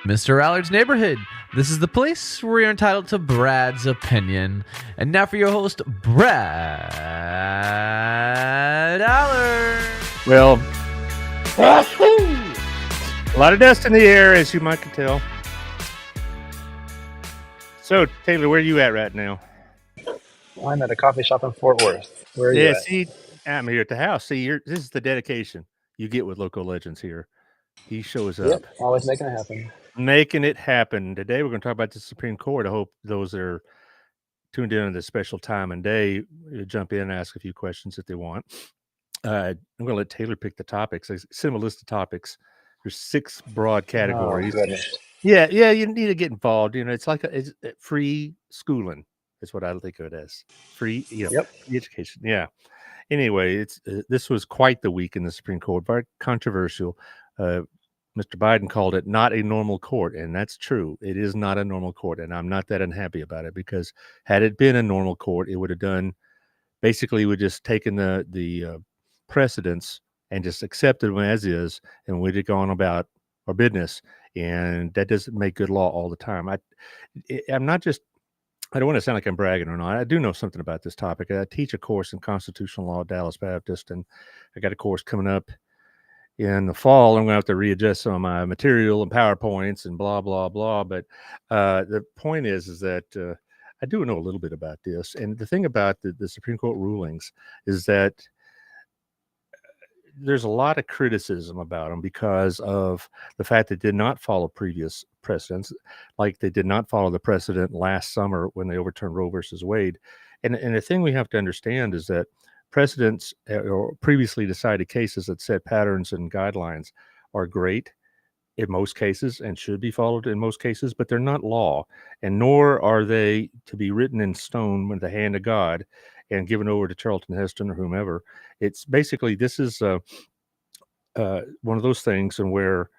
Mr. Allard's Neighborhood. This is the place where you're entitled to Brad's opinion. And now for your host, Brad Allard. Well, a lot of dust in the air, as you might can tell. So, Taylor, where are you at right now? I'm at a coffee shop in Fort Worth. Where are you at? See, I'm here at the house. See, this is the dedication you get with Local Legends here. He shows up. Yep, always making it happen. Making it happen. Today, we're going to talk about the Supreme Court. I hope those that are tuned in at this special time and day jump in and ask a few questions if they want. I'm going to let Taylor pick the topics. I sent him a list of topics. There's 6 broad categories. Oh, goodness. Yeah, you need to get involved. You know, it's like it's free schooling. That's what I think of it as. Free, Yep. free education. Yeah. Anyway, this was quite the week in the Supreme Court. Very controversial. Mr. Biden called it not a normal court, and that's true. It is not a normal court, and I'm not that unhappy about it, because had it been a normal court, it would have done basically would just taken the precedents and just accepted them as is, and we'd have gone about our business. And that doesn't make good law all the time. I'm not just, I don't want to sound like I'm bragging or not. I do know something about this topic. I teach a course in constitutional law at Dallas Baptist, and I got a course coming up in the fall. I'm going to have to readjust some of my material and PowerPoints and blah, blah, blah. But the point is that I do know a little bit about this. And the thing about the Supreme Court rulings is that there's a lot of criticism about them because of the fact they did not follow previous precedents, like they did not follow the precedent last summer when they overturned Roe versus Wade. And the thing we have to understand is that precedents or previously decided cases that set patterns and guidelines are great in most cases and should be followed in most cases, but they're not law, and nor are they to be written in stone with the hand of God and given over to Charlton Heston or whomever. It's basically, this is one of those things in where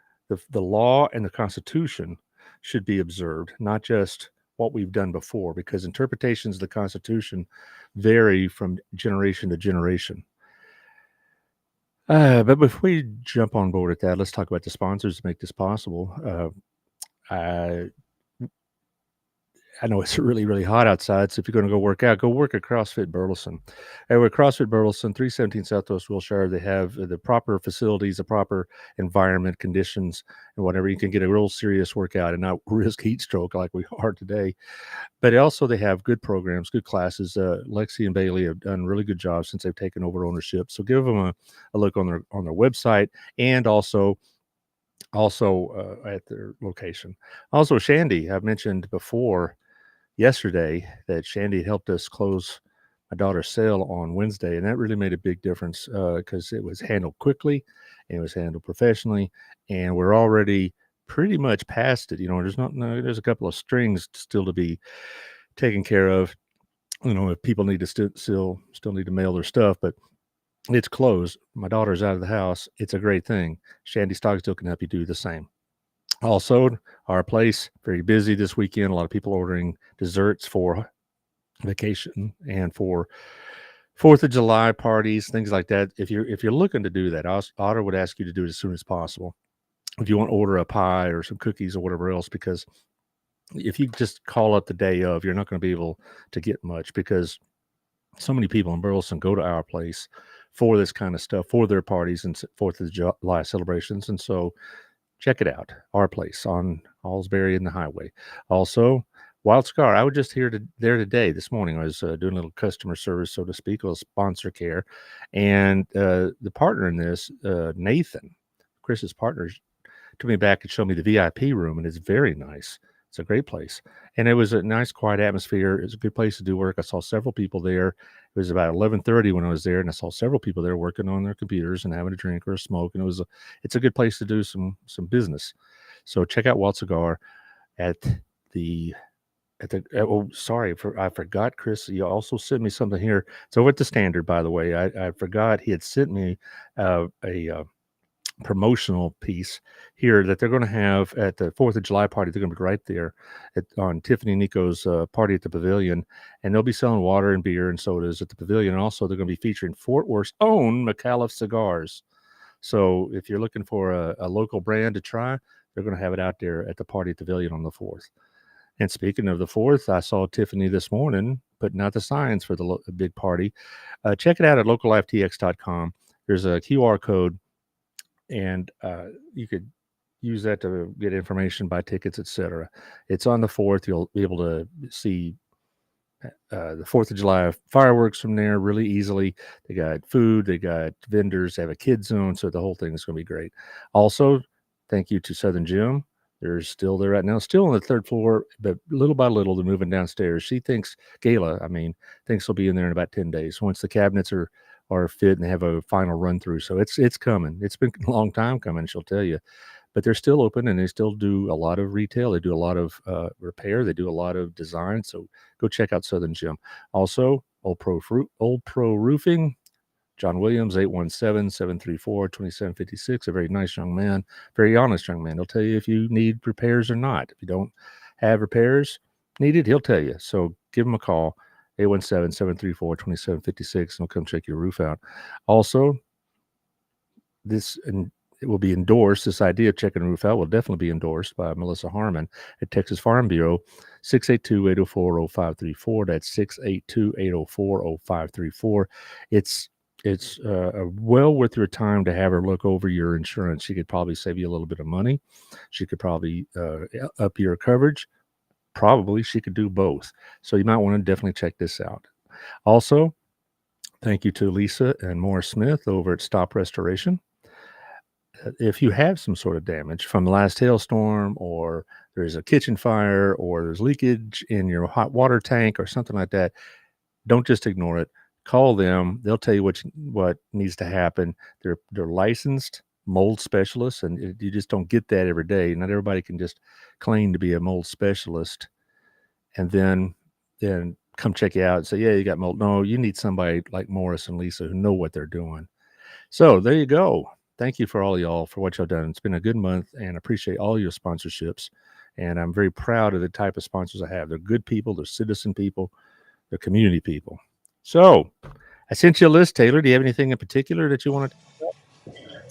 the law and the Constitution should be observed, not just what we've done before, because interpretations of the Constitution vary from generation to generation. But before we jump on board with that, let's talk about the sponsors to make this possible. I know it's really, really hot outside, so if you're going to go work out, go work at CrossFit Burleson. And with CrossFit Burleson, 317 Southwest Wilshire, they have the proper facilities, the proper environment, conditions, and whatever. You can get a real serious workout and not risk heat stroke like we are today. But also they have good programs, good classes. Lexi and Bailey have done a really good job since they've taken over ownership. So give them a look on their website, and also at their location. Also, Shandy, I've mentioned before yesterday that Shandy helped us close my daughter's sale on Wednesday, and that really made a big difference because it was handled quickly and it was handled professionally, and we're already pretty much past it. You know, there's a couple of strings still to be taken care of. You know, if people need to still need to mail their stuff, but it's closed. My daughter's out of the house. It's a great thing. Shandy Stockstill can help you do the same. Also, our place, very busy this weekend. A lot of people ordering desserts for vacation and for 4th of July parties, things like that. If you're looking to do that, Otter would ask you to do it as soon as possible. If you want to order a pie or some cookies or whatever else, because if you just call up the day of, you're not going to be able to get much, because so many people in Burleson go to our place for this kind of stuff, for their parties and 4th of July celebrations. And so check it out, our place on Allsbury and the highway. Also, Wild Scar. I was just there today, this morning. I was doing a little customer service, so to speak, a little sponsor care. And the partner in this, Nathan, Chris's partner, took me back and showed me the VIP room, and it's very nice. It's a great place. And it was a nice, quiet atmosphere. It was a good place to do work. I saw several people there. It was about 11:30 when I was there, and I saw several people there working on their computers and having a drink or a smoke. And it's a good place to do some business. So check out Wild Cigar at the I forgot, Chris. You also sent me something here. It's over at the Standard, by the way. I forgot he had sent me a promotional piece here that they're going to have at the 4th of July party. They're going to be right there on Tiffany and Nico's party at the Pavilion, and they'll be selling water and beer and sodas at the Pavilion. And also they're going to be featuring Fort Worth's own McAuliffe cigars. So if you're looking for a local brand to try, they're going to have it out there at the party at the Pavilion on the 4th. And speaking of the 4th, I saw Tiffany this morning putting out the signs for the big party. Check it out at locallifetx.com. There's a QR code, and you could use that to get information, buy tickets, etc. It's on the 4th. You'll be able to see the 4th of July fireworks from there really easily. They got food, they got vendors, they have a kid zone, so the whole thing is going to be great. Also, thank you to Southern Jim. They're still there right now, still on the 3rd floor, but little by little they're moving downstairs. She thinks, Gayla, thinks they'll be in there in about 10 days once the cabinets are fit and they have a final run through. So it's coming. It's been a long time coming, she'll tell you. But they're still open and they still do a lot of retail. They do a lot of repair. They do a lot of design. So go check out Southern Jim. Also, Old Pro Roofing, John Williams, 817-734-2756. A very nice young man, very honest young man. He'll tell you if you need repairs or not. If you don't have repairs needed, he'll tell you. So give him a call, 817-734-2756, and he'll come check your roof out. Also, it will be endorsed. This idea of checking a roof out will definitely be endorsed by Melissa Harmon at Texas Farm Bureau, 682-804-0534. That's 682-804-0534. It's well worth your time to have her look over your insurance. She could probably save you a little bit of money. She could probably up your coverage. Probably she could do both. So you might want to definitely check this out. Also, thank you to Lisa and Morris Smith over at Stop Restoration. If you have some sort of damage from the last hailstorm, or there's a kitchen fire, or there's leakage in your hot water tank or something like that, don't just ignore it. Call them. They'll tell you what needs to happen. They're licensed mold specialists, and you just don't get that every day. Not everybody can just claim to be a mold specialist and then come check you out and say, yeah, you got mold. No, you need somebody like Morris and Lisa who know what they're doing. So there you go. Thank you for all y'all for what y'all done. It's been a good month, and I appreciate all your sponsorships. And I'm very proud of the type of sponsors I have. They're good people. They're citizen people. They're community people. So I sent you a list, Taylor. Do you have anything in particular that you want to?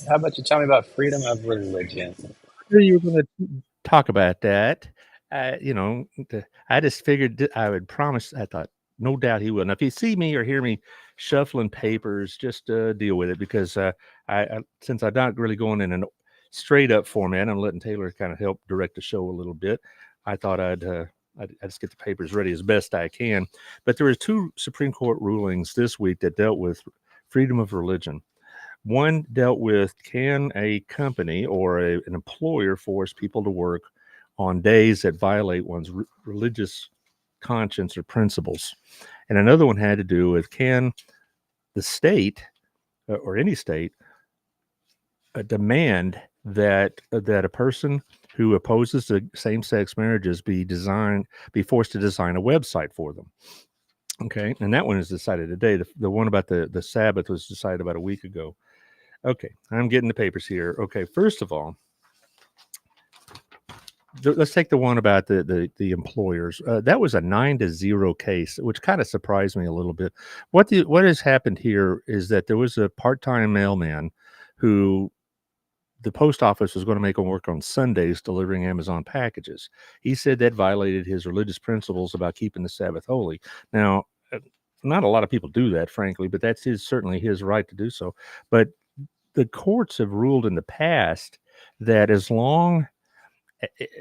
How about you tell me about freedom of religion? I knew you were going to talk about that. I just figured I would promise. I thought, no doubt he will. Now, if you see me or hear me shuffling papers, just deal with it, because since I'm not really going in a straight up format, I'm letting Taylor kind of help direct the show a little bit. I thought I'd just get the papers ready as best I can. But there were 2 Supreme Court rulings this week that dealt with freedom of religion. One dealt with, can a company or an employer force people to work on days that violate one's religious conscience or principles? And another one had to do with, can the state or any state demand that a person who opposes the same-sex marriages be forced to design a website for them? Okay, and that one is decided today. The one about the Sabbath was decided about a week ago. Okay, I'm getting the papers here. Okay, first of all, let's take the one about the employers. That was a 9-0 case, which kind of surprised me a little bit. What has happened here is that there was a part-time mailman who the post office was going to make him work on Sundays delivering Amazon packages. He said that violated his religious principles about keeping the Sabbath holy. Now, not a lot of people do that, frankly, but that's certainly his right to do so. But the courts have ruled in the past that as long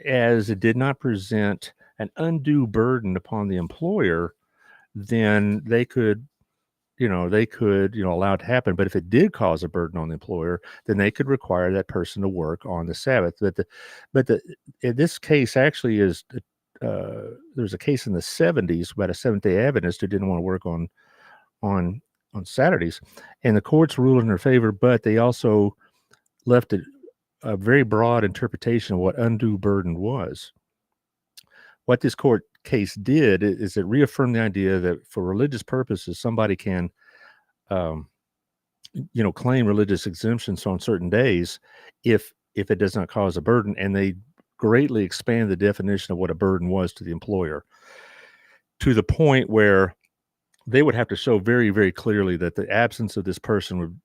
as it did not present an undue burden upon the employer, then they could allow it to happen. But if it did cause a burden on the employer, then they could require that person to work on the Sabbath. But in this case actually is, there's a case in the 70s about a Seventh-day Adventist who didn't want to work on Saturdays, and the courts ruled in her favor, but they also left a very broad interpretation of what undue burden was. What this court case did is it reaffirmed the idea that for religious purposes, somebody can, claim religious exemptions on certain days if it does not cause a burden, and they greatly expand the definition of what a burden was to the employer, to the point where they would have to show very, very clearly that the absence of this person would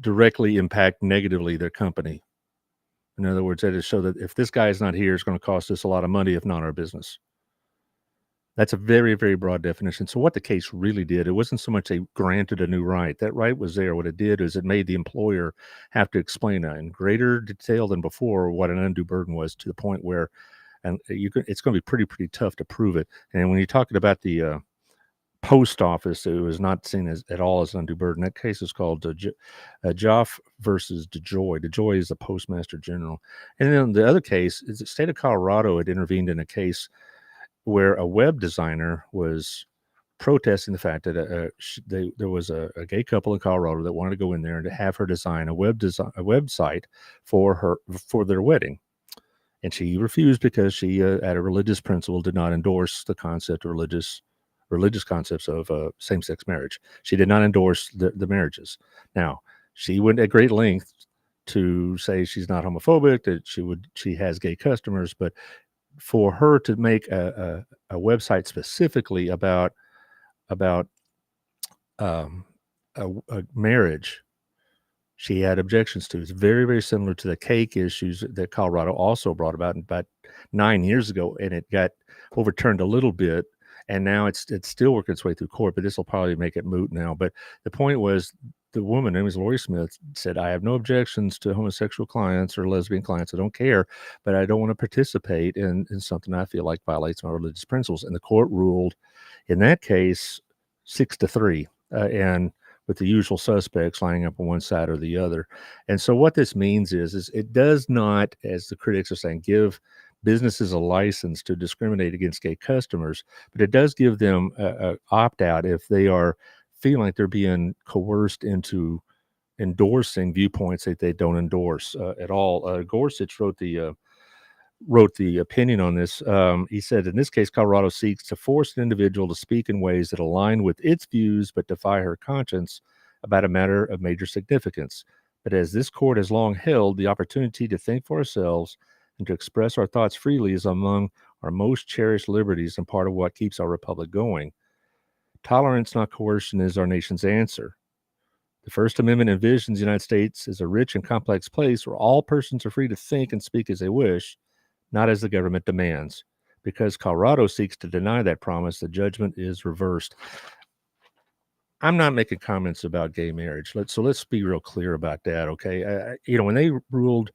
directly impact negatively their company. In other words, that is show that if this guy is not here, it's going to cost us a lot of money, if not our business. That's a very, very broad definition. So what the case really did, it wasn't so much they granted a new right. That right was there. What it did is it made the employer have to explain in greater detail than before what an undue burden was, to the point where, and it's going to be pretty tough to prove it. And when you're talking about the post office, it was not seen as at all as an undue burden. That case is called Joff versus DeJoy. DeJoy is the postmaster general. And then the other case is the state of Colorado had intervened in a case where a web designer was protesting the fact that there was a gay couple in Colorado that wanted to go in there and to have her design a website for their wedding, and she refused because she, at a religious principle, did not endorse the concept of religious concepts of same-sex marriage. She did not endorse the marriages. Now, she went at great length to say she's not homophobic, that she has gay customers, but for her to make a website specifically about a marriage, she had objections to. It's very, very similar to the cake issues that Colorado also brought about 9 years ago, and it got overturned a little bit, and now it's still working its way through court, but this will probably make it moot now. But the point was, the woman, her name was Lori Smith, said, I have no objections to homosexual clients or lesbian clients. I don't care, but I don't want to participate in something I feel like violates my religious principles. And the court ruled in that case 6-3, and with the usual suspects lining up on one side or the other. And so what this means is it does not, as the critics are saying, give businesses a license to discriminate against gay customers, but it does give them a opt-out if they are feeling like they're being coerced into endorsing viewpoints that they don't endorse at all. Gorsuch wrote the opinion on this. He said, in this case, Colorado seeks to force an individual to speak in ways that align with its views but defy her conscience about a matter of major significance. But as this court has long held, the opportunity to think for ourselves and to express our thoughts freely is among our most cherished liberties and part of what keeps our republic going. Tolerance, not coercion, is our nation's answer. The First Amendment envisions the United States as a rich and complex place where all persons are free to think and speak as they wish, not as the government demands. Because Colorado seeks to deny that promise, the judgment is reversed. I'm not making comments about gay marriage. Let's be real clear about that, okay? When they ruled,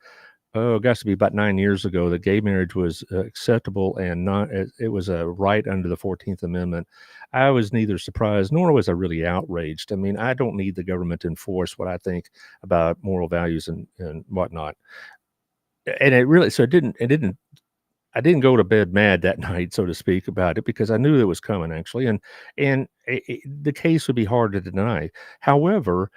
it got to be about 9 years ago, that gay marriage was acceptable and not, it was a right under the 14th Amendment. I was neither surprised nor was I really outraged. I mean, I don't need the government to enforce what I think about moral values and whatnot. And I didn't go to bed mad that night, so to speak, about it, because I knew it was coming, actually. And the case would be hard to deny. However,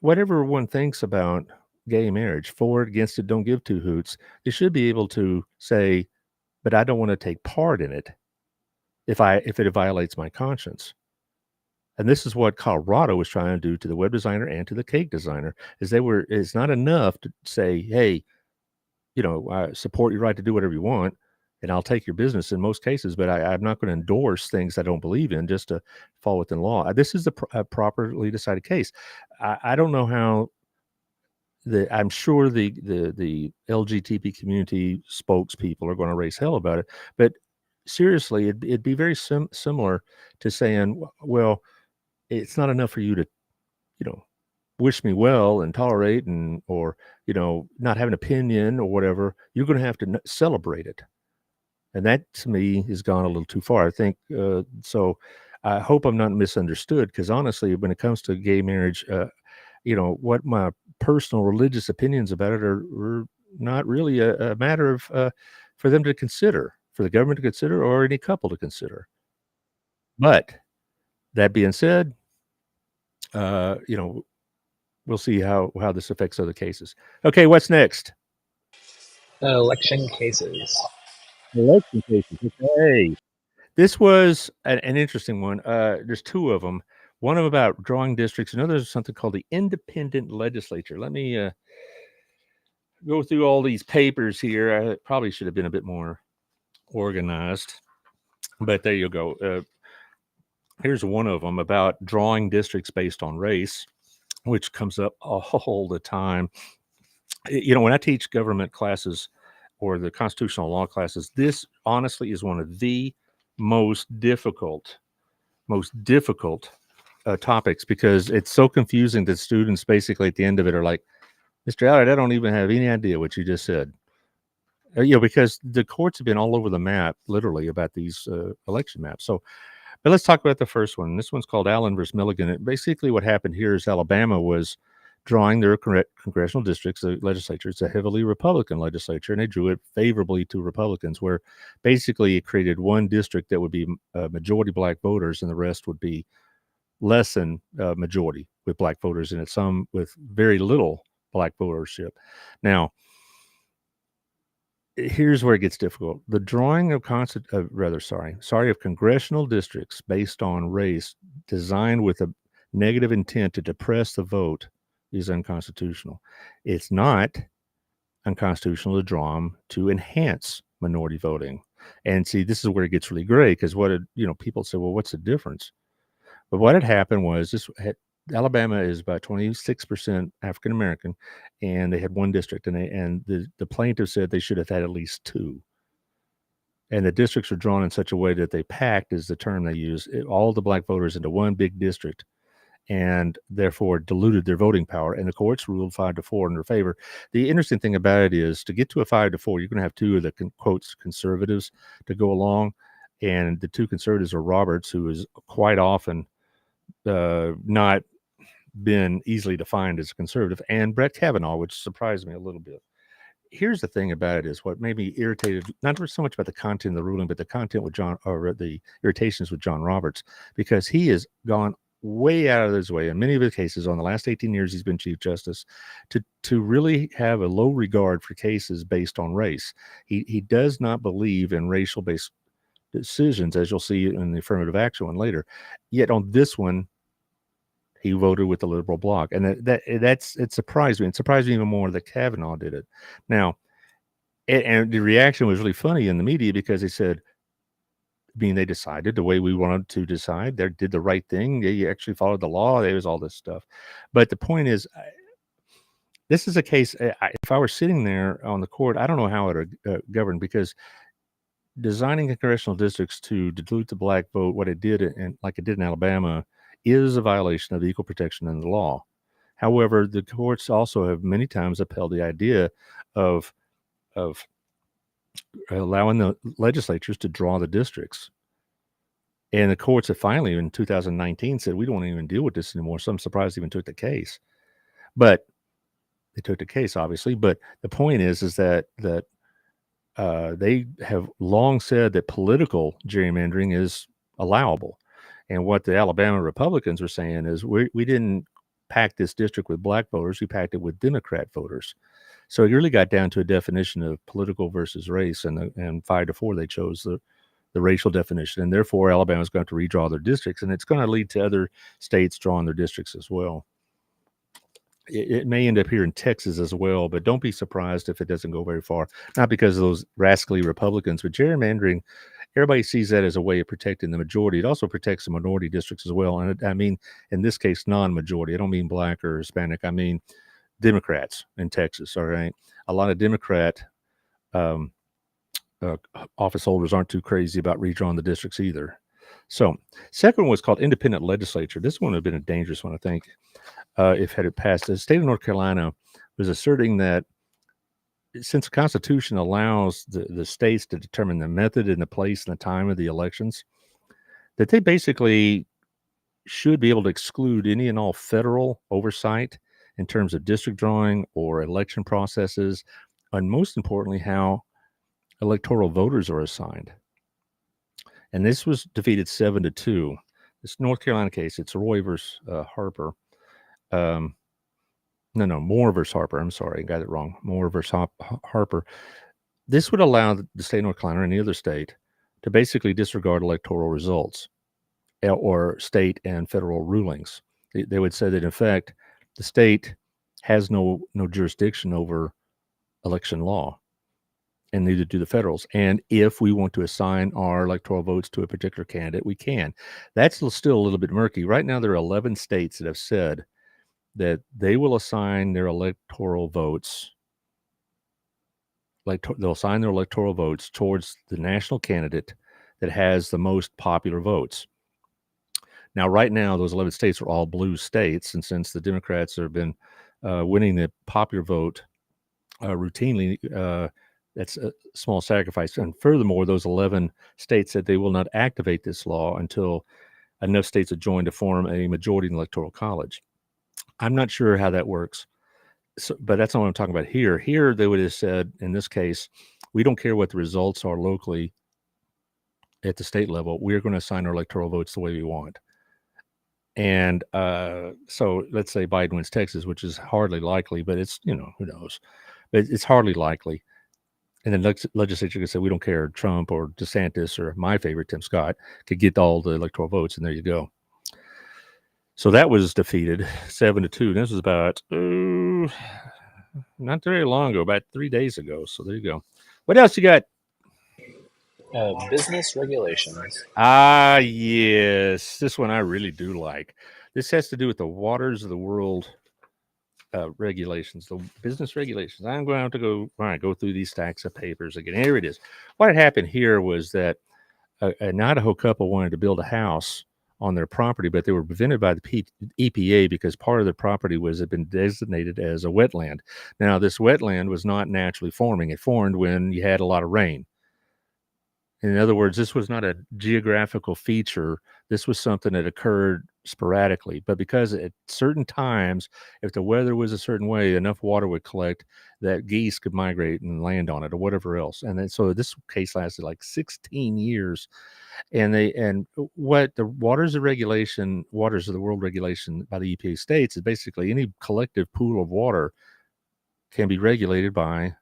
whatever one thinks about gay marriage, for it, against it, don't give two hoots, they should be able to say, but I don't want to take part in it if it violates my conscience. And this is what Colorado was trying to do to the web designer and to the cake designer, it's not enough to say, hey, I support your right to do whatever you want, and I'll take your business in most cases, but I'm not going to endorse things I don't believe in just to fall within law. This is a properly decided case. I don't know how I'm sure the LGBT community spokespeople are going to raise hell about it, but seriously, it'd be very similar to saying, well, it's not enough for you to, wish me well and tolerate or not have an opinion or whatever. You're going to have to celebrate it, and that to me has gone a little too far, I think. So I hope I'm not misunderstood, because honestly, when it comes to gay marriage, what my personal religious opinions about it are not really a matter of for them to consider, for the government to consider, or any couple to consider. But that being said, we'll see how this affects other cases. Okay, what's next? Election cases. Election cases. Okay. This was an interesting one. There's two of them. One of them about drawing districts. Another is something called the independent legislature. Let me go through all these papers here. I probably should have been a bit more organized, but there you go. Here's one of them about drawing districts based on race, which comes up all the time. When I teach government classes or the constitutional law classes, this honestly is one of the most difficult topics, because it's so confusing that students basically at the end of it are like, Mr. Allard, I don't even have any idea what you just said. Because the courts have been all over the map, literally, about these election maps. But let's talk about the first one. This one's called Allen versus Milligan. Basically, what happened here is Alabama was drawing their congressional districts, the legislature. It's a heavily Republican legislature, and they drew it favorably to Republicans, where basically it created one district that would be majority black voters, and the rest would be less than majority with black voters in it, some with very little black votership. Now, here's where it gets difficult. The drawing of congressional districts based on race, designed with a negative intent to depress the vote, is unconstitutional. It's not unconstitutional to draw them to enhance minority voting. And see, this is where it gets really gray, because people say, well, what's the difference? But what had happened was Alabama is about 26% African American, and they had one district, and the plaintiff said they should have had at least two. And the districts were drawn in such a way that they packed, is the term they use, all the black voters into one big district, and therefore diluted their voting power. And the courts ruled 5-4 in their favor. The interesting thing about it is, to get to a 5-4, you're going to have two of the quotes conservatives to go along, and the two conservatives are Roberts, who is quite often not been easily defined as a conservative, and Brett Kavanaugh, which surprised me a little bit. Here's the thing about it, is what made me irritated, not so much about the content of the ruling, but the content with the irritations with John Roberts, because he has gone way out of his way in many of his cases on the last 18 years he's been Chief Justice to really have a low regard for cases based on race. He does not believe in racial based decisions, as you'll see in the affirmative action one later. Yet on this one, he voted with the liberal bloc, and it surprised me. It surprised me even more that Kavanaugh did it. Now, and the reaction was really funny in the media, because they said, they decided the way we wanted to decide. They did the right thing. They actually followed the law. There was all this stuff. But the point is, this is a case. If I were sitting there on the court, I don't know how it would govern, because designing congressional districts to dilute the black vote, what it did, and like it did in Alabama, is a violation of equal protection under the law. However, the courts also have many times upheld the idea of allowing the legislatures to draw the districts. And the courts have finally, in 2019, said, we don't even deal with this anymore. So I'm surprised they even took the case. But they took the case, obviously. But the point is that they have long said that political gerrymandering is allowable. And what the Alabama Republicans were saying is, we didn't pack this district with black voters, we packed it with Democrat voters. So it really got down to a definition of political versus race, and 5-4 they chose the racial definition, and therefore Alabama's going to redraw their districts, and it's going to lead to other states drawing their districts as well. It may end up here in Texas as well, but don't be surprised if it doesn't go very far. Not because of those rascally Republicans, but gerrymandering, everybody sees that as a way of protecting the majority. It also protects the minority districts as well. And I mean, in this case, non-majority. I don't mean black or Hispanic. I mean Democrats in Texas, all right? A lot of Democrat office holders aren't too crazy about redrawing the districts either. So, second one was called independent legislature. This one would have been a dangerous one, I think, if had it passed. The state of North Carolina was asserting that since the Constitution allows the states to determine the method and the place and the time of the elections, that they basically should be able to exclude any and all federal oversight in terms of district drawing or election processes, and most importantly, how electoral voters are assigned. And this was defeated 7-2. This North Carolina case, it's Roy versus Harper. Moore versus Harper. I'm sorry, I got it wrong. Moore versus Harper. This would allow the state of North Carolina or any other state to basically disregard electoral results or state and federal rulings. They would say that, in fact, the state has no jurisdiction over election law, and neither do the federals. And if we want to assign our electoral votes to a particular candidate, we can. That's still a little bit murky. Right now, there are 11 states that have said that they will assign their electoral votes like they'll assign their electoral votes towards the national candidate that has the most popular votes. Now, right now, those 11 states are all blue states, and since the Democrats have been winning the popular vote routinely, that's a small sacrifice. And furthermore, those 11 states said they will not activate this law until enough states have joined to form a majority in the Electoral College. I'm not sure how that works, but that's not what I'm talking about here. Here, they would have said, in this case, we don't care what the results are locally at the state level. We're going to assign our electoral votes the way we want. And so let's say Biden wins Texas, which is hardly likely, but it's, who knows? But it's hardly likely. And then legislature could say, we don't care. Trump or DeSantis or my favorite, Tim Scott, could get all the electoral votes, and there you go. So that was defeated 7-2. This was about, not very long ago, about 3 days ago. So there you go. What else you got? Business regulations. Ah, yes. This one I really do like. This has to do with the waters of the world regulations, the business regulations. I'm going to have to go through these stacks of papers again. Here it is. What had happened here was that an Idaho couple wanted to build a house on their property, but they were prevented by the EPA because part of their property had been designated as a wetland. Now, this wetland was not naturally forming. It formed when you had a lot of rain. In other words, this was not a geographical feature. This was something that occurred sporadically. But because at certain times, if the weather was a certain way, enough water would collect that geese could migrate and land on it or whatever else. And then so this case lasted like 16 years. And what the waters of the world regulation by the EPA states is basically any collective pool of water can be regulated by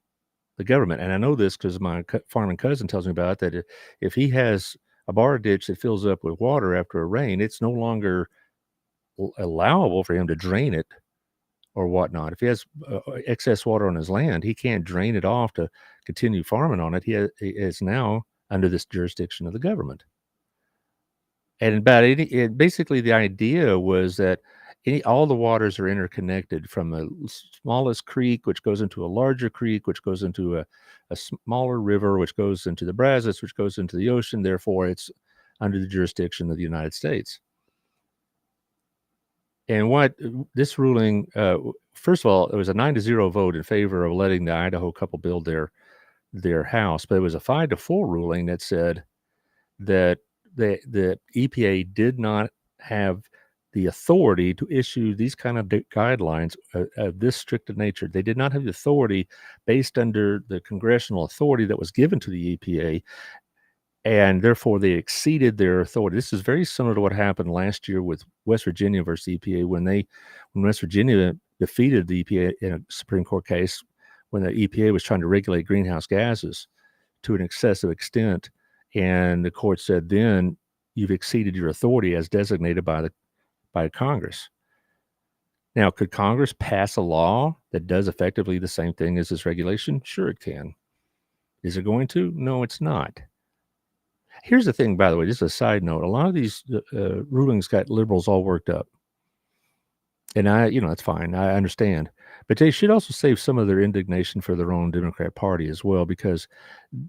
the government. And I know this because my farming cousin tells me about it, that if he has a bar ditch that fills up with water after a rain, it's no longer allowable for him to drain it or whatnot. If he has excess water on his land, he can't drain it off to continue farming on it. He is now under this jurisdiction of the government. And basically the idea was that all the waters are interconnected from the smallest creek, which goes into a larger creek, which goes into a smaller river, which goes into the Brazos, which goes into the ocean. Therefore, it's under the jurisdiction of the United States. And what this ruling, first of all, it was a 9-0 vote in favor of letting the Idaho couple build their house, but it was a 5-4 ruling that said that the EPA did not have the authority to issue these kind of guidelines of this strict of nature. They did not have the authority based under the congressional authority that was given to the EPA, and therefore they exceeded their authority. This is very similar to what happened last year with West Virginia versus EPA when West Virginia defeated the EPA in a Supreme Court case when the EPA was trying to regulate greenhouse gases to an excessive extent. And the court said, then you've exceeded your authority as designated by Congress. Now, could Congress pass a law that does effectively the same thing as this regulation? Sure, it can. Is it going to? No, it's not. Here's the thing, by the way, just a side note. A lot of these rulings got liberals all worked up. And that's fine. I understand. But they should also save some of their indignation for their own Democrat Party as well, because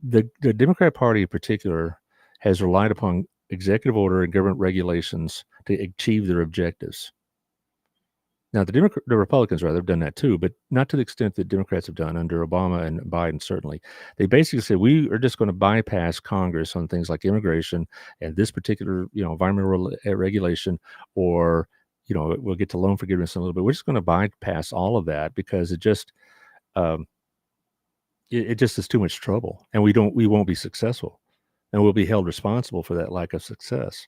the Democrat Party in particular has relied upon executive order and government regulations to achieve their objectives. Now, the Republicans, rather, have done that too, but not to the extent that Democrats have done under Obama and Biden, certainly. They basically say, we are just going to bypass Congress on things like immigration and this particular, environmental regulation, or we'll get to loan forgiveness in a little bit. We're just going to bypass all of that because it just is too much trouble, and we won't be successful, and we'll be held responsible for that lack of success.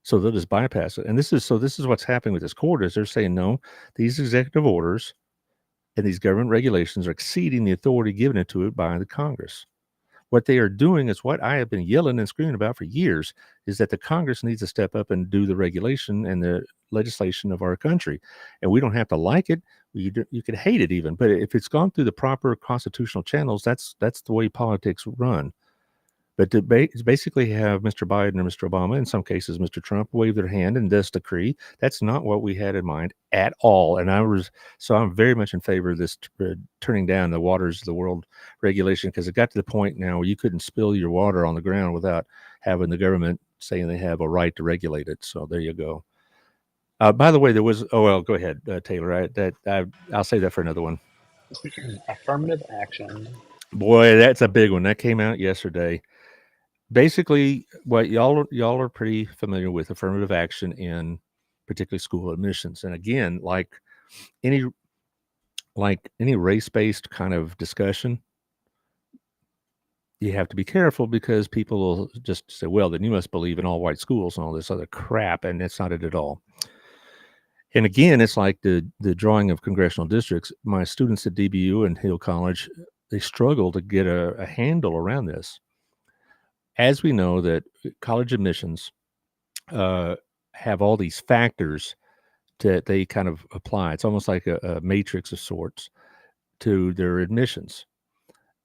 So they'll just bypass it. And this is what's happening with this court is they're saying, no, these executive orders and these government regulations are exceeding the authority given to it by the Congress. What they are doing is what I have been yelling and screaming about for years, is that the Congress needs to step up and do the regulation and the legislation of our country. And we don't have to like it. You could hate it even. But if it's gone through the proper constitutional channels, that's the way politics run. But to basically have Mr. Biden or Mr. Obama, in some cases Mr. Trump, wave their hand in this decree, that's not what we had in mind at all. And I'm very much in favor of this turning down the waters of the world regulation, because it got to the point now where you couldn't spill your water on the ground without having the government saying they have a right to regulate it. So there you go. By the way, there was. Oh well, go ahead, Taylor. I'll say that for another one. Affirmative action. Boy, that's a big one. That came out yesterday. Basically, what y'all are pretty familiar with affirmative action in particularly school admissions. And again, like any race-based kind of discussion, you have to be careful, because people will just say, well, then you must believe in all white schools and all this other crap, and that's not it at all. And again, it's like the drawing of congressional districts. My students at DBU and Hill College, they struggle to get a handle around this. As we know that college admissions have all these factors that they kind of apply. It's almost like a matrix of sorts to their admissions.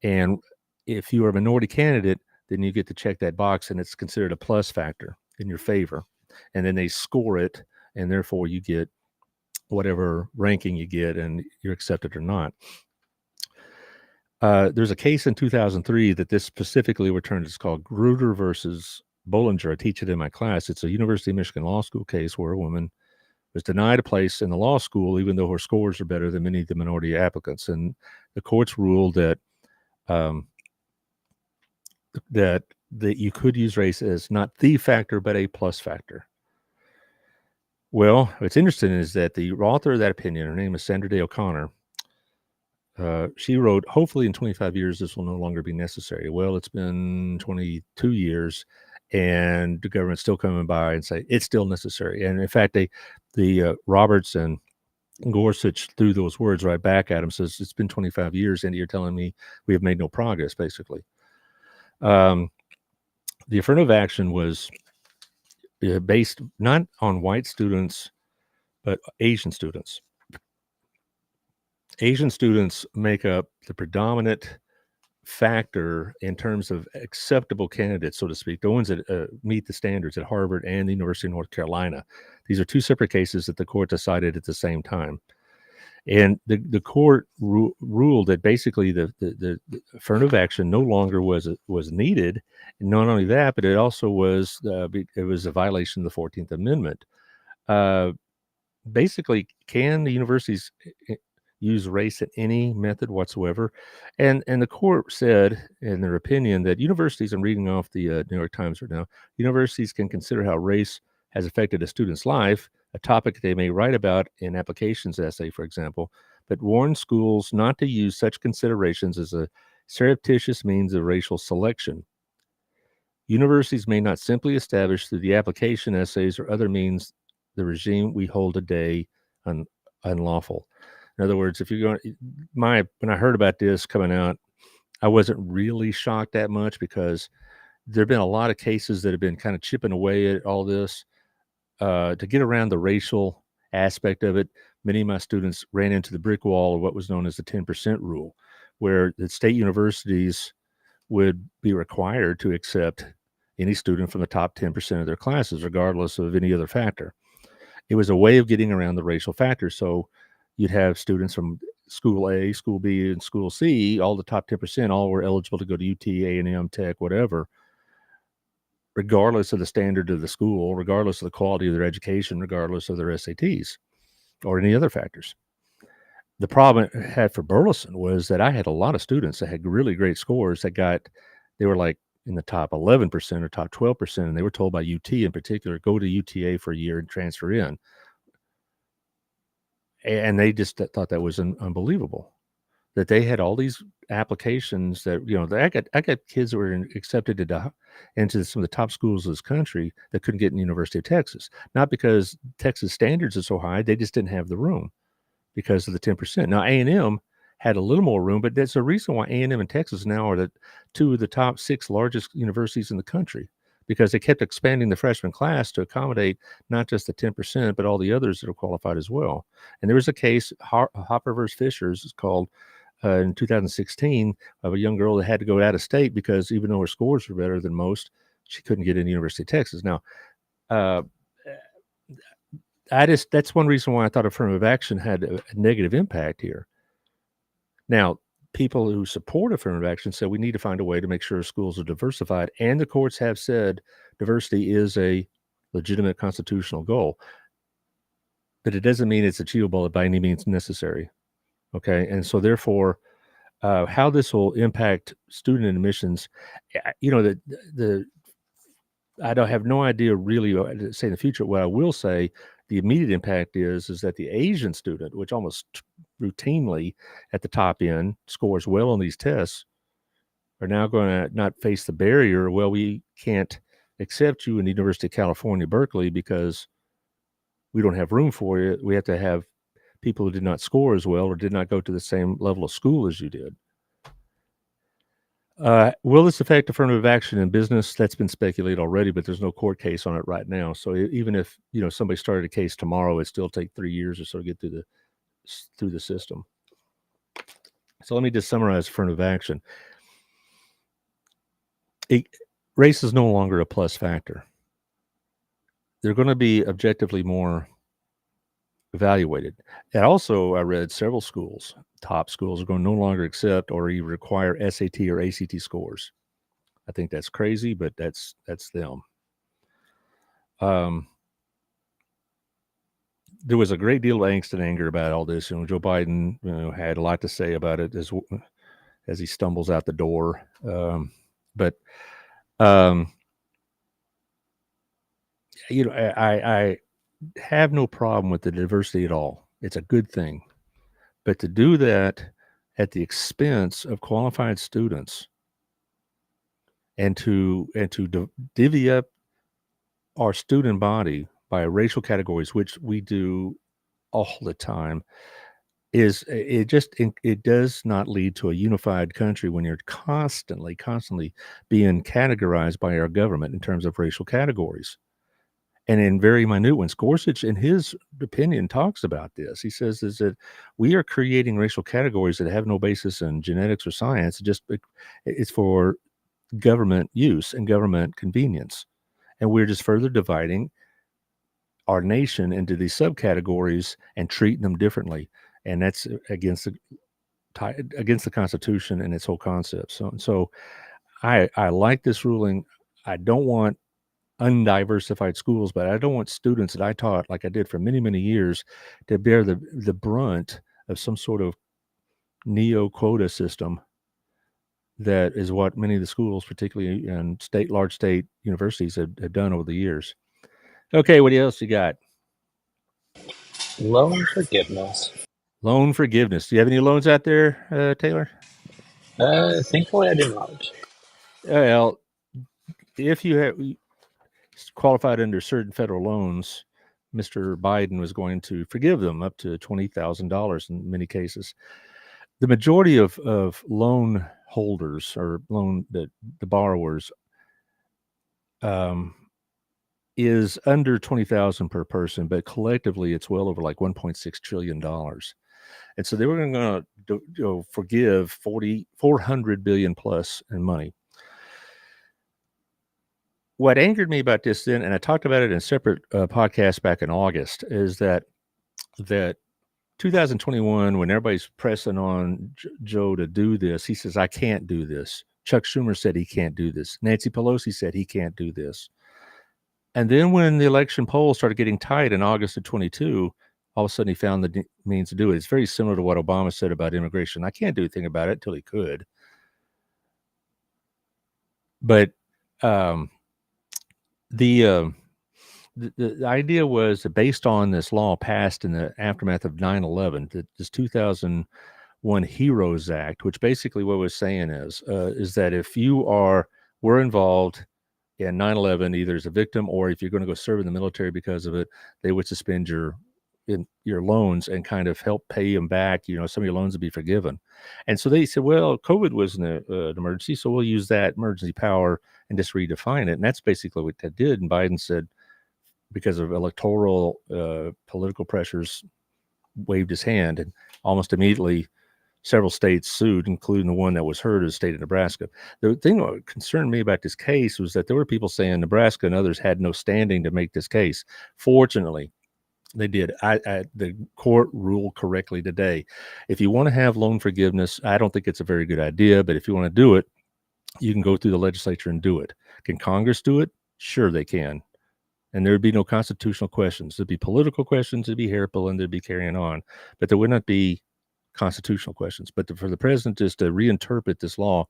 And if you are a minority candidate, then you get to check that box, and it's considered a plus factor in your favor. And then they score it, and therefore you get whatever ranking you get, and you're accepted or not. There's a case in 2003 that this specifically returned. It's called Gruder versus Bollinger. I teach it in my class. It's a University of Michigan law school case where a woman was denied a place in the law school, even though her scores are better than many of the minority applicants. And the courts ruled that that you could use race as not the factor, but a plus factor. Well, what's interesting is that the author of that opinion, her name is Sandra Day O'Connor, she wrote, hopefully in 25 years, this will no longer be necessary. Well, it's been 22 years, and the government's still coming by and say it's still necessary. And in fact, the Roberts and Gorsuch threw those words right back at him, says it's been 25 years, and you're telling me we have made no progress, basically. The affirmative action was based not on white students, but Asian students. Asian students make up the predominant factor in terms of acceptable candidates, so to speak, the ones that meet the standards at Harvard and the University of North Carolina. These are two separate cases that the court decided at the same time. And the court ruled that basically the affirmative action no longer was needed. And not only that, but it also was a violation of the 14th Amendment. Basically, can the universities use race in any method whatsoever? And the court said in their opinion that universities, I'm reading off the New York Times right now, universities can consider how race has affected a student's life, a topic they may write about in applications essay, for example, but warn schools not to use such considerations as a surreptitious means of racial selection. Universities may not simply establish through the application essays or other means the regime we hold today unlawful. In other words, if you're going, when I heard about this coming out, I wasn't really shocked that much, because there have been a lot of cases that have been kind of chipping away at all this to get around the racial aspect of it. Many of my students ran into the brick wall of what was known as the 10% rule, where the state universities would be required to accept any student from the top 10% of their classes, regardless of any other factor. It was a way of getting around the racial factor. So you'd have students from school A, school B, and school C, all the top 10%, all were eligible to go to UT, A&M, Tech, whatever, regardless of the standard of the school, regardless of the quality of their education, regardless of their SATs or any other factors. The problem it had for Burleson was that I had a lot of students that had really great scores they were like in the top 11% or top 12%, and they were told by UT in particular, go to UTA for a year and transfer in. And they just thought that was unbelievable, that they had all these applications that, I got kids that were accepted into some of the top schools of this country that couldn't get in the University of Texas. Not because Texas standards are so high, they just didn't have the room because of the 10%. Now, A&M had a little more room, but that's the reason why A&M and Texas now are the two of the top 6 largest universities in the country, because they kept expanding the freshman class to accommodate not just the 10%, but all the others that are qualified as well. And there was a case, Hopper versus Fishers, is called in 2016 of a young girl that had to go out of state because even though her scores were better than most, she couldn't get into University of Texas. Now, that's one reason why I thought affirmative action had a negative impact here. Now, people who support affirmative action say we need to find a way to make sure schools are diversified, and the courts have said diversity is a legitimate constitutional goal, but it doesn't mean it's achievable by any means necessary. Okay, and so therefore, how this will impact student admissions, I don't have no idea really to say in the future. What I will say, the immediate impact is that the Asian student, which almost routinely at the top end scores well on these tests, are now going to not face the barrier. Well, we can't accept you in the University of California, Berkeley, because we don't have room for you. We have to have people who did not score as well or did not go to the same level of school as you did. Will this affect affirmative action in business? That's been speculated already, but there's no court case on it right now. So even if somebody started a case tomorrow, it still take 3 years or so to get through the system. So let me just summarize affirmative action. Race is no longer a plus factor. They're going to be objectively more evaluated. And also, I read several schools, top schools, are going to no longer accept or even require SAT or ACT scores. I think that's crazy, but that's them. There was a great deal of angst and anger about all this. Joe Biden, had a lot to say about it as he stumbles out the door. I have no problem with the diversity at all. It's a good thing. But to do that at the expense of qualified students and to divvy up our student body by racial categories, which we do all the time, it does not lead to a unified country when you're constantly being categorized by our government in terms of racial categories. And in very minute ones. Gorsuch, in his opinion, talks about this. He says is that we are creating racial categories that have no basis in genetics or science. It's for government use and government convenience. And we're just further dividing our nation into these subcategories and treating them differently. And that's against the Constitution and its whole concept. So I like this ruling. I don't want undiversified schools, but I don't want students that I taught, like I did for many, many years, to bear the brunt of some sort of neo-quota system that is what many of the schools, particularly in large state universities, have done over the years. Okay, what else you got? Loan forgiveness. Loan forgiveness. Do you have any loans out there, Taylor? Thankfully, I do not. Well, if you have qualified under certain federal loans, Mr. Biden was going to forgive them up to $20,000 in many cases. The majority of loan holders or the borrowers is under $20,000 per person, but collectively it's well over like $1.6 trillion. And so they were going to forgive 400 billion plus in money. What angered me about this then, and I talked about it in a separate podcast back in August, is that 2021, when everybody's pressing on Joe to do this, he says, I can't do this. Chuck Schumer said he can't do this. Nancy Pelosi said he can't do this. And then when the election polls started getting tight in August of 22, all of a sudden he found the means to do it. It's very similar to what Obama said about immigration. I can't do anything about it until he could. But the idea was that based on this law passed in the aftermath of 9/11, this 2001 HEROES Act, which basically what it was saying is that if you were involved in 9/11, either as a victim or if you're going to go serve in the military because of it, they would suspend your loans and kind of help pay them back. Some of your loans would be forgiven. And so they said, well, COVID was an emergency, so we'll use that emergency power and just redefine it. And that's basically what that did. And Biden said, because of electoral political pressures, waved his hand, and almost immediately several states sued, including the one that was heard as the state of Nebraska. The thing that concerned me about this case was that there were people saying Nebraska and others had no standing to make this case. Fortunately, they did. The court ruled correctly today. If you want to have loan forgiveness, I don't think it's a very good idea, but if you want to do it, you can go through the legislature and do it. Can Congress do it? Sure, they can. And there would be no constitutional questions. There'd be political questions, there'd be hair pulling, there'd be carrying on, but there would not be constitutional questions. But for the president just to reinterpret this law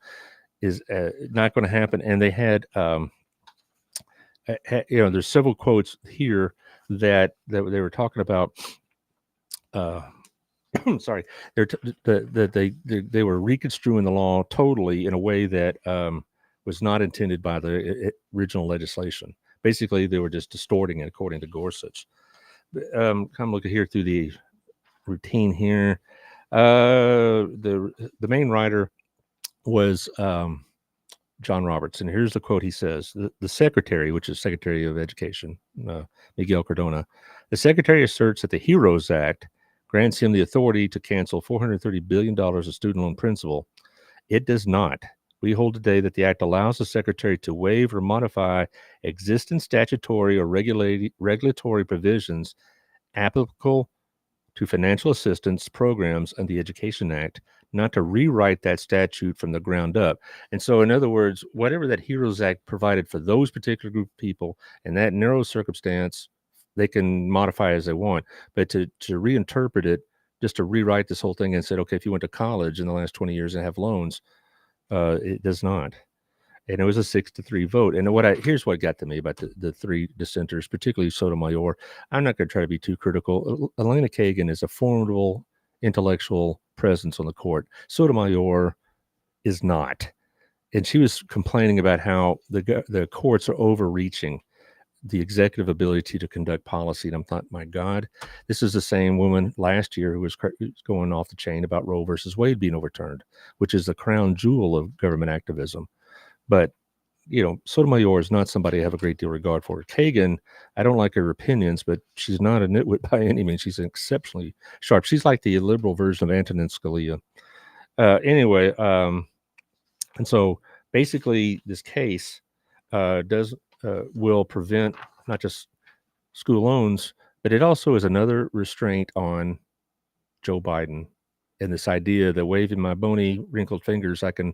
is not going to happen. And they had, there's several quotes here that they were talking about. Sorry, they were reconstruing the law totally in a way that was not intended by the original legislation. Basically, they were just distorting it, according to Gorsuch. Come look at here through the routine here. The main writer was John Roberts, and here's the quote he says. The secretary, which is Secretary of Education, Miguel Cardona, the secretary asserts that the HEROES Act grants him the authority to cancel $430 billion of student loan principal. It does not. We hold today that the act allows the secretary to waive or modify existing statutory or regulatory provisions applicable to financial assistance programs under the Education Act, not to rewrite that statute from the ground up. And so, in other words, whatever that HEROES Act provided for those particular group of people in that narrow circumstance, they can modify as they want. But to reinterpret it, just to rewrite this whole thing and said, okay, if you went to college in the last 20 years and have loans, it does not. And it was a 6-3 vote. And here's what got to me about the three dissenters, particularly Sotomayor. I'm not going to try to be too critical. Elena Kagan is a formidable intellectual presence on the court. Sotomayor is not. And she was complaining about how the courts are overreaching the executive ability to conduct policy. And I thought, my God, this is the same woman last year who was going off the chain about Roe versus Wade being overturned, which is the crown jewel of government activism. But, Sotomayor is not somebody I have a great deal of regard for. Kagan, I don't like her opinions, but she's not a nitwit by any means. She's exceptionally sharp. She's like the liberal version of Antonin Scalia. Anyway, and so basically this case will prevent not just school loans, but it also is another restraint on Joe Biden and this idea that waving my bony wrinkled fingers, I could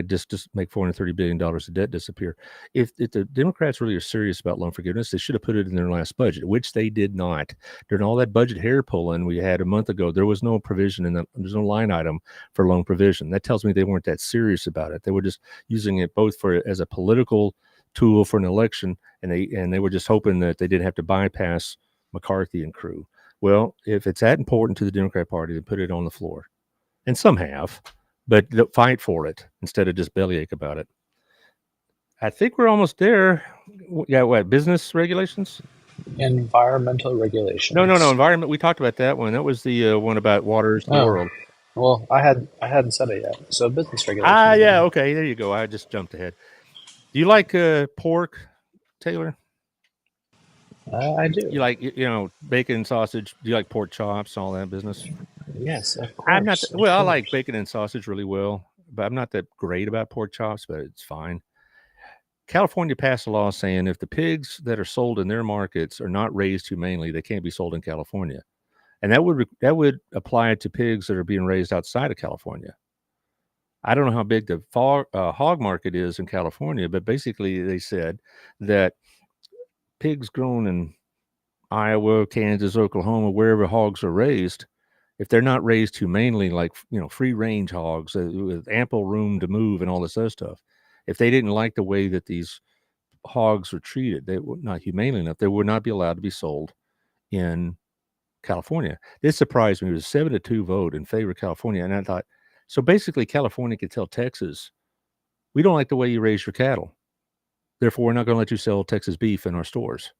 just make $430 billion of debt disappear. If the Democrats really are serious about loan forgiveness, they should have put it in their last budget, which they did not. During all that budget hair pulling we had a month ago, there was no provision there's no line item for loan provision. That tells me they weren't that serious about it. They were just using it both as a political tool for an election, and they were just hoping that they didn't have to bypass McCarthy and crew. Well, if it's that important to the Democrat Party, then put it on the floor. And some have, but fight for it instead of just bellyache about it. I think we're almost there. Yeah, what, business regulations? Environmental regulations. No, environment. We talked about that one. That was the one about waters in the world. Well, I hadn't said it yet. So business regulations. Yeah, okay, there you go. I just jumped ahead. Do you like pork, Taylor? I do. You like, bacon and sausage? Do you like pork chops, all that business? Yes, of course. I'm not. I like bacon and sausage really well, but I'm not that great about pork chops. But it's fine. California passed a law saying if the pigs that are sold in their markets are not raised humanely, they can't be sold in California, and that would apply to pigs that are being raised outside of California. I don't know how big the hog market is in California, but basically they said that pigs grown in Iowa, Kansas, Oklahoma, wherever hogs are raised, if they're not raised humanely, like, free range hogs with ample room to move and all this other stuff, if they didn't like the way that these hogs were treated, they were not humanely enough, they would not be allowed to be sold in California. This surprised me. It was a 7-2 vote in favor of California. And I thought, so basically California could tell Texas, we don't like the way you raise your cattle. Therefore, we're not going to let you sell Texas beef in our stores.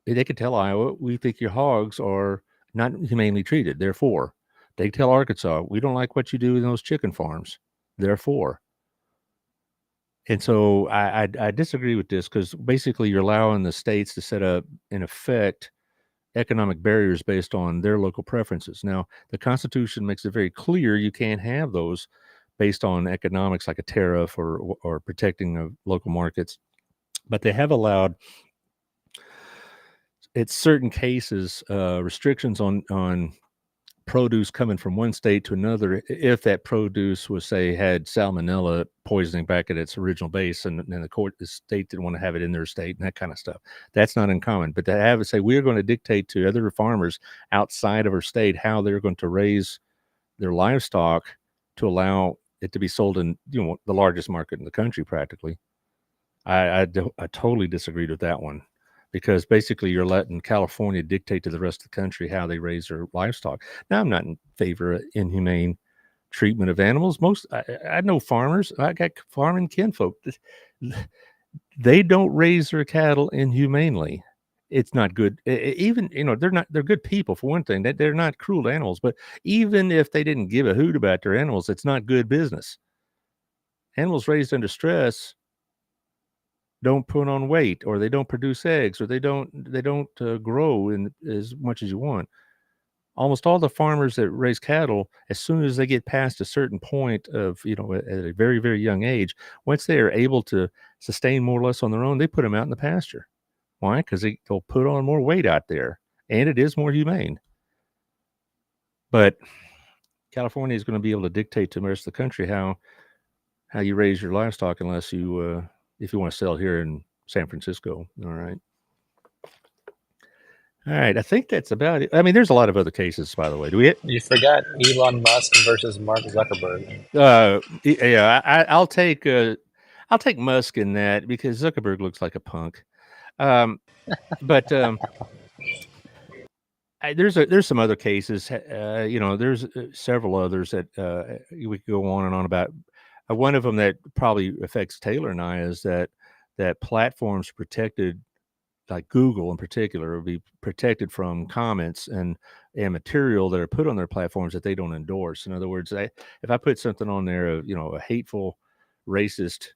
They could tell Iowa, we think your hogs are not humanely treated. Therefore, they tell Arkansas, we don't like what you do in those chicken farms. Therefore. And so I disagree with this because basically you're allowing the states to set up, in effect, economic barriers based on their local preferences. Now, the Constitution makes it very clear you can't have those based on economics, like a tariff or protecting of local markets. But they have allowed, in certain cases, restrictions on produce coming from one state to another if that produce was, say, had salmonella poisoning back at its original base, and the state didn't want to have it in their state, and that kind of stuff. That's not uncommon. But to have it say we're going to dictate to other farmers outside of our state how they're going to raise their livestock to allow it to be sold in the largest market in the country practically, I totally disagreed with that one, because basically you're letting California dictate to the rest of the country how they raise their livestock. Now, I'm not in favor of inhumane treatment of animals. I know farmers. I got farming kinfolk. They don't raise their cattle inhumanely. It's not good. Even they're good people for one thing. That they're not cruel to animals. But even if they didn't give a hoot about their animals, it's not good business. Animals raised under stress don't put on weight, or they don't produce eggs, or they don't grow in as much as you want. Almost all the farmers that raise cattle, as soon as they get past a certain point of, at a very, very young age, once they are able to sustain more or less on their own, they put them out in the pasture. Why? Because they'll put on more weight out there, and it is more humane. But California is going to be able to dictate to the rest of the country how you raise your livestock, unless you if you want to sell here in San Francisco. All right. I think that's about it. I mean, there's a lot of other cases, by the way. You forgot Elon Musk versus Mark Zuckerberg. Yeah, I'll take Musk in that, because Zuckerberg looks like a punk. But there's some other cases. There's several others that we could go on and on about. One of them that probably affects Taylor and I is that platforms protected, like Google in particular, will be protected from comments and material that are put on their platforms that they don't endorse. In other words, if I put something on there of a hateful, racist,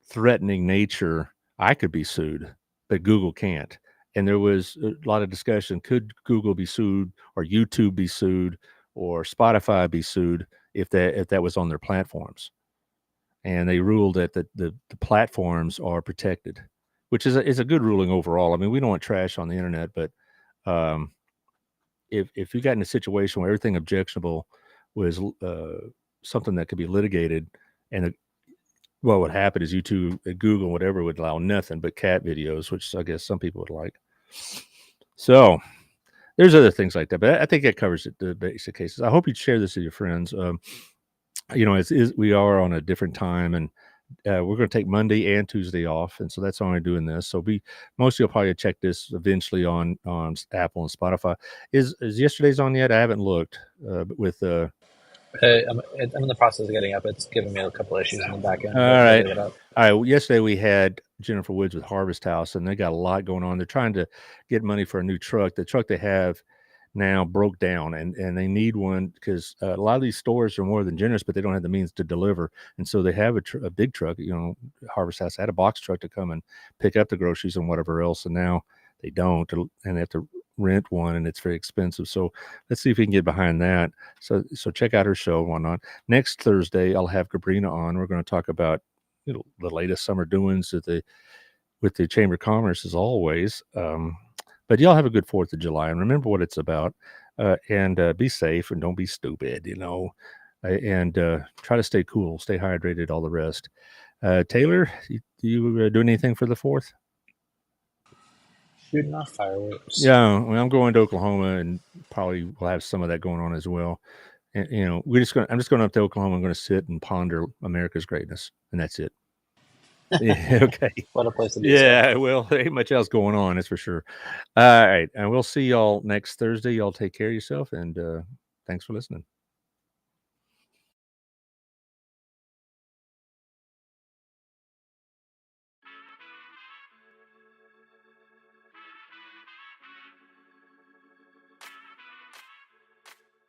threatening nature, I could be sued, but Google can't. And there was a lot of discussion: could Google be sued, or YouTube be sued, or Spotify be sued if that was on their platforms? And they ruled that the platforms are protected, which is a good ruling overall. I mean, we don't want trash on the internet, but if you got in a situation where everything objectionable was something that could be litigated, and what would happen is YouTube, Google, whatever, would allow nothing but cat videos, which I guess some people would like. So there's other things like that, but I think that covers the basic cases. I hope you'd share this with your friends. We are on a different time, and we're going to take Monday and Tuesday off, and so that's why I'm doing this. So most of you'll probably check this eventually on Apple and Spotify. Is yesterday's on yet? I haven't looked. But with I'm in the process of getting up. It's giving me a couple issues in the back end. All right. Well, yesterday we had Jennifer Woods with Harvest House, and they got a lot going on. They're trying to get money for a new truck. The truck they have now broke down, and they need one, because a lot of these stores are more than generous, but they don't have the means to deliver, and so they have a big truck. Harvest House had a box truck to come and pick up the groceries and whatever else, and now they don't, and they have to rent one, and it's very expensive. So let's see if we can get behind that. So check out her show and whatnot. Next Thursday I'll have Gabrina on. We're going to talk about the latest summer doings with the Chamber of Commerce, as always. But y'all have a good 4th of July, and remember what it's about, and be safe, and don't be stupid, and try to stay cool, stay hydrated, all the rest. Taylor, you doing anything for the 4th? Shooting off fireworks. Yeah, well, I'm going to Oklahoma, and probably we'll have some of that going on as well. And, I'm just going up to Oklahoma. I'm going to sit and ponder America's greatness, and that's it. Yeah, okay. What a place to be. Yeah, well, there ain't much else going on, that's for sure. All right, and we'll see y'all next Thursday. Y'all take care of yourself, and thanks for listening.